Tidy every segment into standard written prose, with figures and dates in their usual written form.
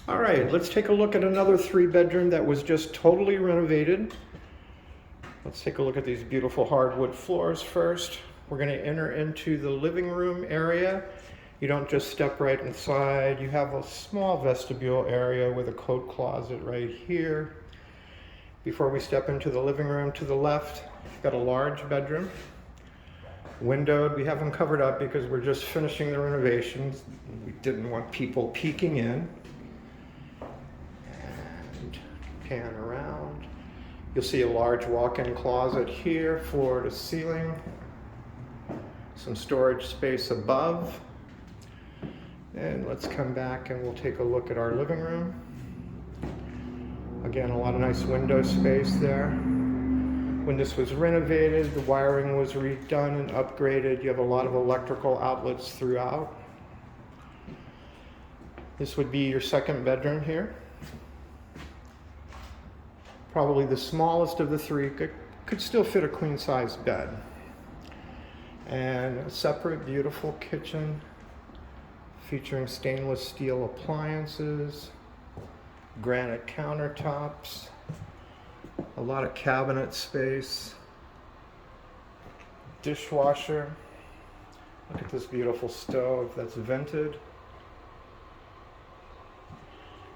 All right, let's take a look at another 3-bedroom that was just totally renovated. Let's take a look at these beautiful hardwood floors first. We're going to enter into the living room area. You don't just step right inside. You have a small vestibule area with a coat closet right here. Before we step into the living room, to the left, you've got a large bedroom. Windowed. We have them covered up because we're just finishing the renovations. We didn't want people peeking in. And pan around. You'll see a large walk-in closet here, floor to ceiling. Some storage space above. And let's come back and we'll take a look at our living room. Again, a lot of nice window space there. When this was renovated, the wiring was redone and upgraded. You have a lot of electrical outlets throughout. This would be your second bedroom here. Probably the smallest of the 3, could still fit a queen-size bed. And a separate beautiful kitchen featuring stainless steel appliances, granite countertops, a lot of cabinet space, dishwasher. Look at this beautiful stove that's vented.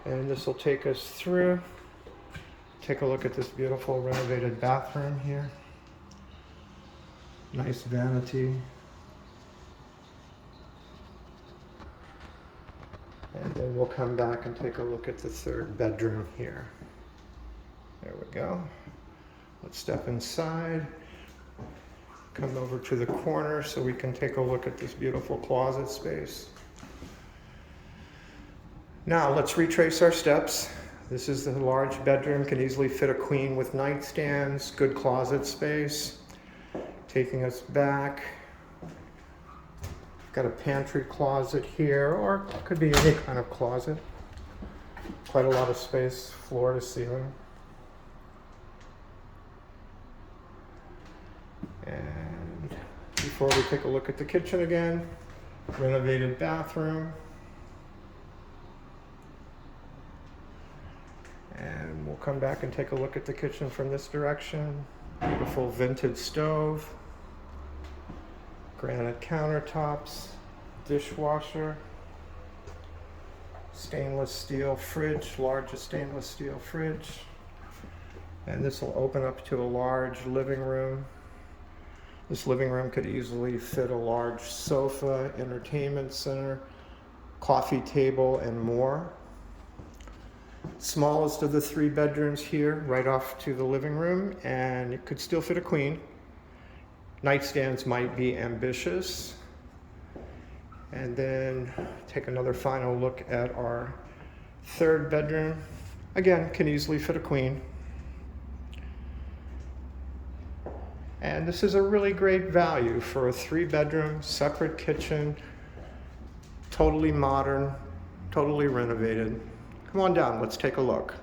And this will take us through. Take a look at this beautiful renovated bathroom here. Nice vanity. And then we'll come back and take a look at the 3rd bedroom here. There we go. Let's step inside. Come over to the corner so we can take a look at this beautiful closet space. Now let's retrace our steps. This is the large bedroom, can easily fit a queen with nightstands, good closet space. Taking us back, got a pantry closet here, or it could be any kind of closet. Quite a lot of space, floor to ceiling. And before we take a look at the kitchen again, renovated bathroom. And we'll come back and take a look at the kitchen from this direction. Beautiful vented stove, granite countertops, dishwasher, stainless steel fridge, largest stainless steel fridge. And this will open up to a large living room. This living room could easily fit a large sofa, entertainment center, coffee table, and more. Smallest of the 3 bedrooms here, right off to the living room, and it could still fit a queen. Nightstands might be ambitious. And then take another final look at our 3rd bedroom. Again, can easily fit a queen. And this is a really great value for a 3-bedroom, separate kitchen, totally modern, totally renovated. Come on down, let's take a look.